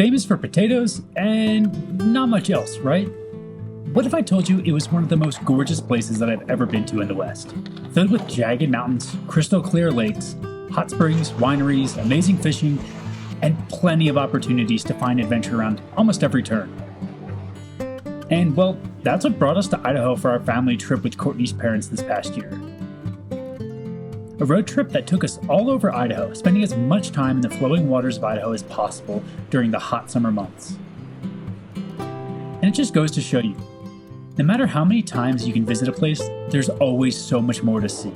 famous for potatoes and not much else, right? What if I told you it was one of the most gorgeous places that I've ever been to in the West? Filled with jagged mountains, crystal clear lakes, hot springs, wineries, amazing fishing, and plenty of opportunities to find adventure around almost every turn. And well, that's what brought us to Idaho for our family trip with Courtney's parents this past year. A road trip that took us all over Idaho, spending as much time in the flowing waters of Idaho as possible during the hot summer months. And it just goes to show you, no matter how many times you can visit a place, there's always so much more to see.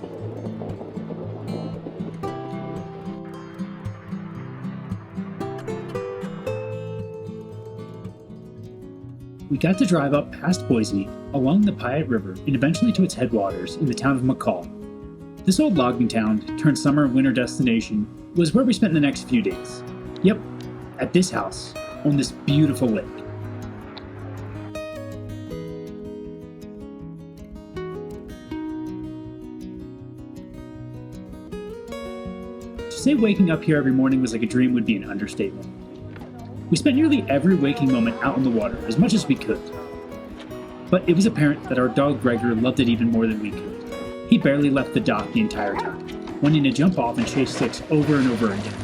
We got to drive up past Boise, along the Piute River, and eventually to its headwaters in the town of McCall. This old logging town, turned summer and winter destination, was where we spent the next few days. Yep, at this house, on this beautiful lake. To say waking up here every morning was like a dream would be an understatement. We spent nearly every waking moment out on the water, as much as we could. But it was apparent that our dog Gregor loved it even more than we could. He barely left the dock the entire time, wanting to jump off and chase sticks over and over again.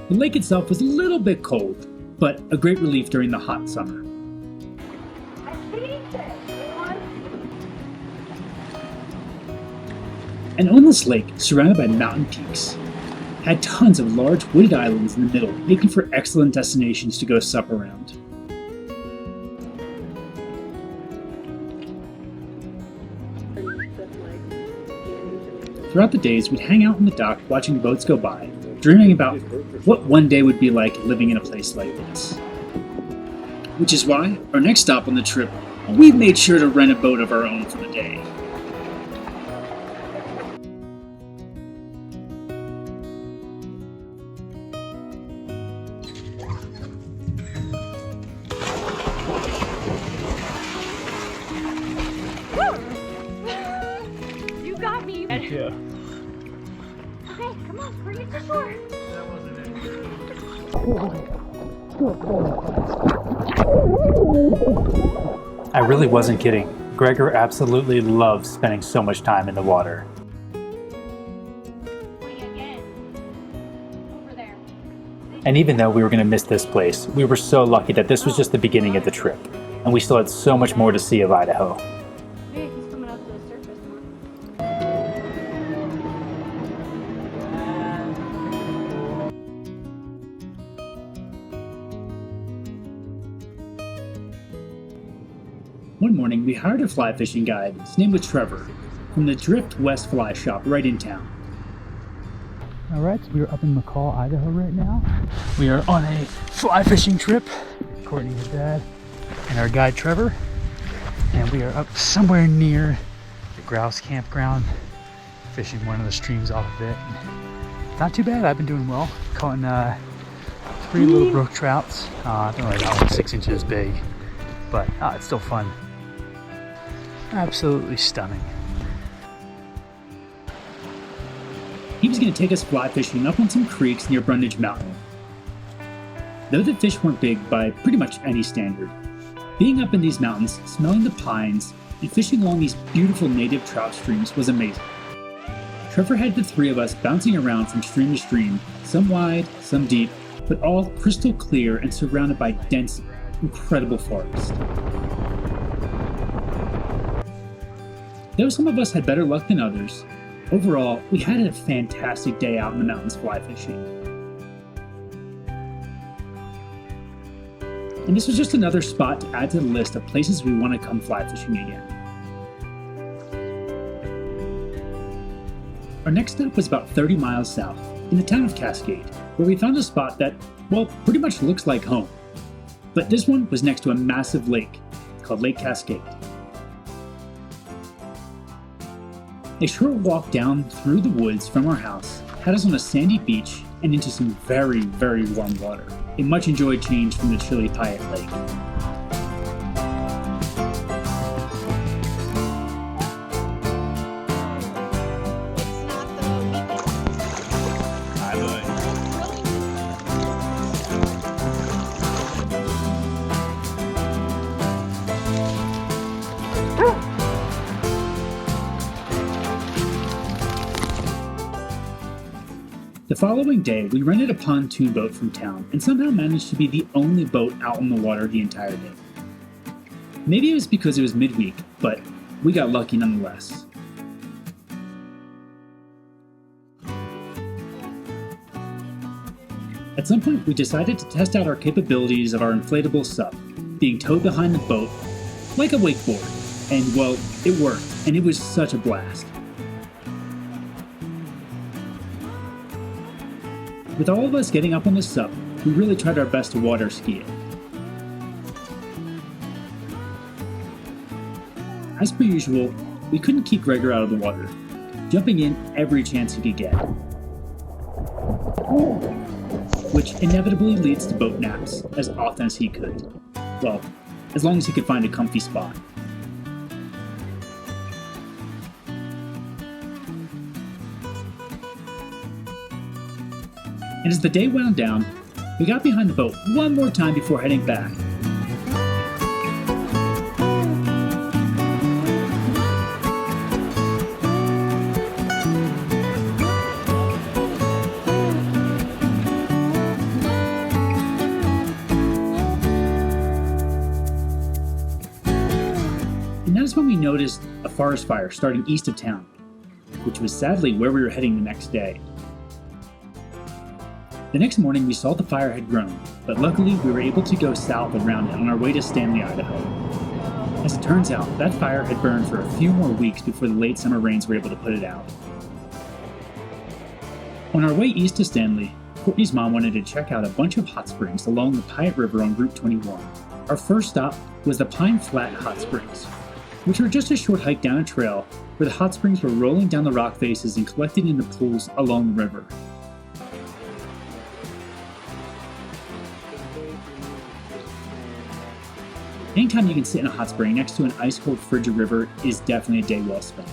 The lake itself was a little bit cold, but a great relief during the hot summer. And on this lake, surrounded by mountain peaks, had tons of large wooded islands in the middle, making for excellent destinations to go sup around. Throughout the days, we'd hang out on the dock watching boats go by, dreaming about what one day would be like living in a place like this. Which is why, our next stop on the trip, we made sure to rent a boat of our own for the day. Yeah. Okay, come on, bring it to shore. I really wasn't kidding. Gregor absolutely loves spending so much time in the water. Again. Over there. And even though we were going to miss this place, we were so lucky that this was just the beginning of the trip, and we still had so much more to see of Idaho. Hey, he's coming up to the surface more. One morning, we hired a fly fishing guide. His name was Trevor, from the Drift West Fly Shop right in town. Alright, so we're up in McCall, Idaho right now. We are on a fly fishing trip. Courtney, her dad, and our guide Trevor. And we are up somewhere near the grouse campground, fishing one of the streams off of it. Not too bad, I've been doing well. Caught 3 little brook trouts. I don't know, that one's 6 inches big, but it's still fun. Absolutely stunning. He was going to take us fly fishing up on some creeks near Brundage Mountain. Though the fish weren't big by pretty much any standard, being up in these mountains, smelling the pines, and fishing along these beautiful native trout streams was amazing. Trevor had the 3 of us bouncing around from stream to stream, some wide, some deep, but all crystal clear and surrounded by dense, incredible forest. Though some of us had better luck than others, overall, we had a fantastic day out in the mountains fly fishing. And this was just another spot to add to the list of places we want to come fly fishing again. Our next stop was about 30 miles south, in the town of Cascade, where we found a spot that, well, pretty much looks like home. But this one was next to a massive lake called Lake Cascade. A short walk down through the woods from our house had us on a sandy beach and into some very, very warm water, a much enjoyed change from the chilly Piute Lake. following day, we rented a pontoon boat from town and somehow managed to be the only boat out on the water the entire day. Maybe it was because it was midweek, but we got lucky nonetheless. At some point, we decided to test out our capabilities of our inflatable SUP, being towed behind the boat like a wakeboard. And well, it worked, and it was such a blast. With all of us getting up on the SUP, we really tried our best to water ski it. As per usual, we couldn't keep Gregor out of the water, jumping in every chance he could get, which inevitably leads to boat naps as often as he could. Well, as long as he could find a comfy spot. And as the day wound down, we got behind the boat one more time before heading back. And that is when we noticed a forest fire starting east of town, which was sadly where we were heading the next day. The next morning, we saw the fire had grown, but luckily we were able to go south around it on our way to Stanley, Idaho. As it turns out, that fire had burned for a few more weeks before the late summer rains were able to put it out. On our way east to Stanley, Courtney's mom wanted to check out a bunch of hot springs along the Piute River on Route 21. Our first stop was the Pine Flat Hot Springs, which were just a short hike down a trail where the hot springs were rolling down the rock faces and collecting in the pools along the river. Anytime you can sit in a hot spring next to an ice-cold frigid river is definitely a day well spent.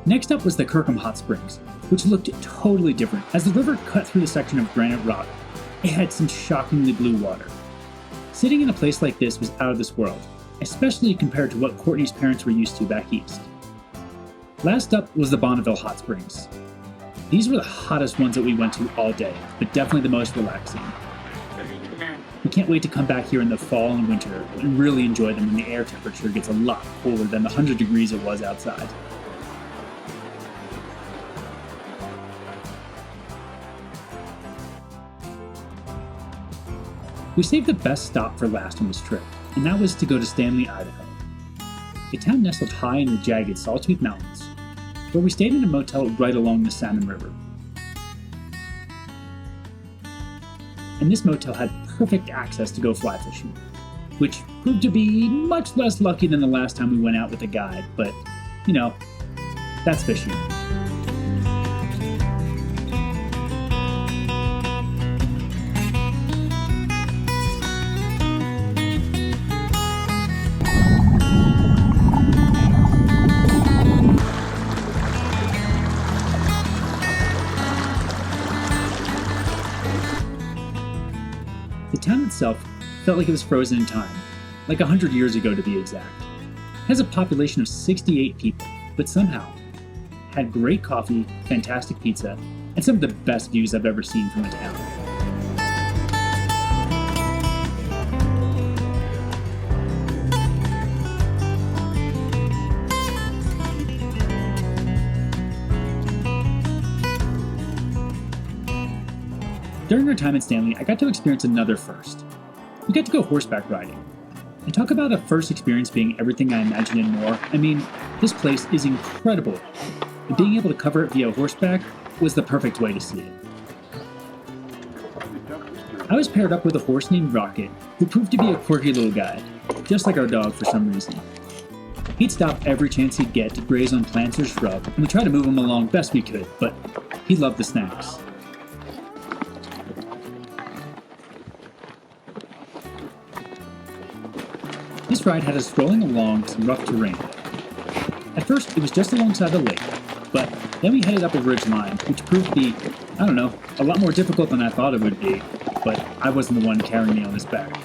Next up was the Kirkham Hot Springs, which looked totally different. As the river cut through the section of granite rock, it had some shockingly blue water. Sitting in a place like this was out of this world, especially compared to what Courtney's parents were used to back east. Last up was the Bonneville Hot Springs. These were the hottest ones that we went to all day, but definitely the most relaxing. We can't wait to come back here in the fall and winter and really enjoy them when the air temperature gets a lot cooler than the 100 degrees it was outside. We saved the best stop for last on this trip, and that was to go to Stanley, Idaho, a town nestled high in the jagged Sawtooth Mountains, where we stayed in a motel right along the Salmon River. And this motel had perfect access to go fly fishing, which proved to be much less lucky than the last time we went out with a guide, but, you know, that's fishing. The town itself felt like it was frozen in time, like 100 years ago to be exact. It has a population of 68 people, but somehow had great coffee, fantastic pizza, and some of the best views I've ever seen from a town. During our time in Stanley, I got to experience another first. We got to go horseback riding. And talk about a first experience being everything I imagined and more. I mean, this place is incredible. And being able to cover it via horseback was the perfect way to see it. I was paired up with a horse named Rocket, who proved to be a quirky little guy, just like our dog for some reason. He'd stop every chance he'd get to graze on plants or shrub, and we tried to move him along best we could, but he loved the snacks. This ride had us rolling along some rough terrain. At first, it was just alongside the lake, but then we headed up a ridge line, which proved to be, I don't know, a lot more difficult than I thought it would be, but I wasn't the one carrying me on his back.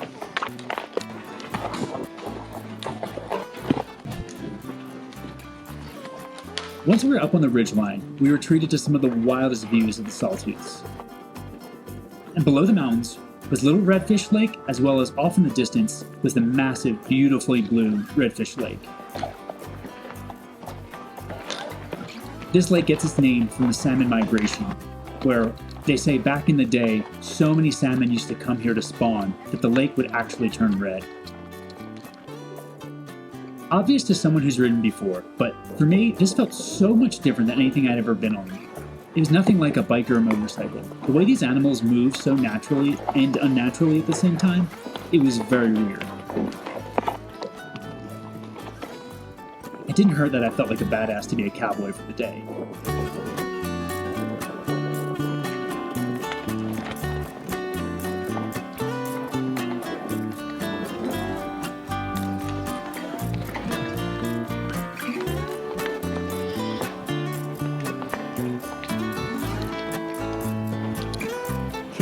Once we were up on the ridgeline, we were treated to some of the wildest views of the Sawtooths. And below the mountains was Little Redfish Lake, as well as off in the distance was the massive, beautifully blue Redfish Lake. This lake gets its name from the salmon migration, where they say back in the day, so many salmon used to come here to spawn that the lake would actually turn red. Obvious to someone who's ridden before, but for me, this felt so much different than anything I'd ever been on. It was nothing like a bike or a motorcycle. The way these animals move so naturally and unnaturally at the same time, it was very weird. It didn't hurt that I felt like a badass to be a cowboy for the day.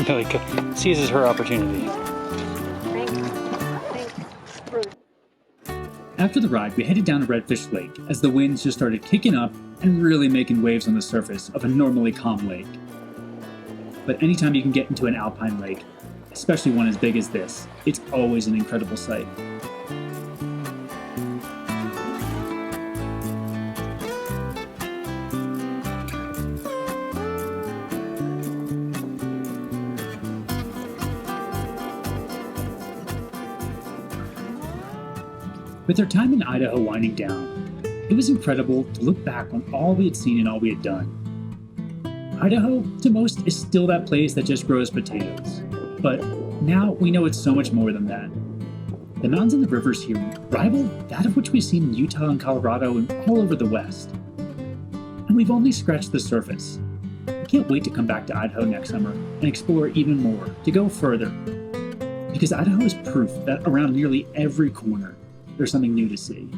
Really seizes her opportunity. After the ride, we headed down to Redfish Lake as the winds just started kicking up and really making waves on the surface of a normally calm lake. But anytime you can get into an alpine lake, especially one as big as this, it's always an incredible sight. With our time in Idaho winding down, it was incredible to look back on all we had seen and all we had done. Idaho, to most, is still that place that just grows potatoes. But now we know it's so much more than that. The mountains and the rivers here rival that of which we've seen in Utah and Colorado and all over the West. And we've only scratched the surface. I can't wait to come back to Idaho next summer and explore even more, to go further. Because Idaho is proof that around nearly every corner, there's something new to see.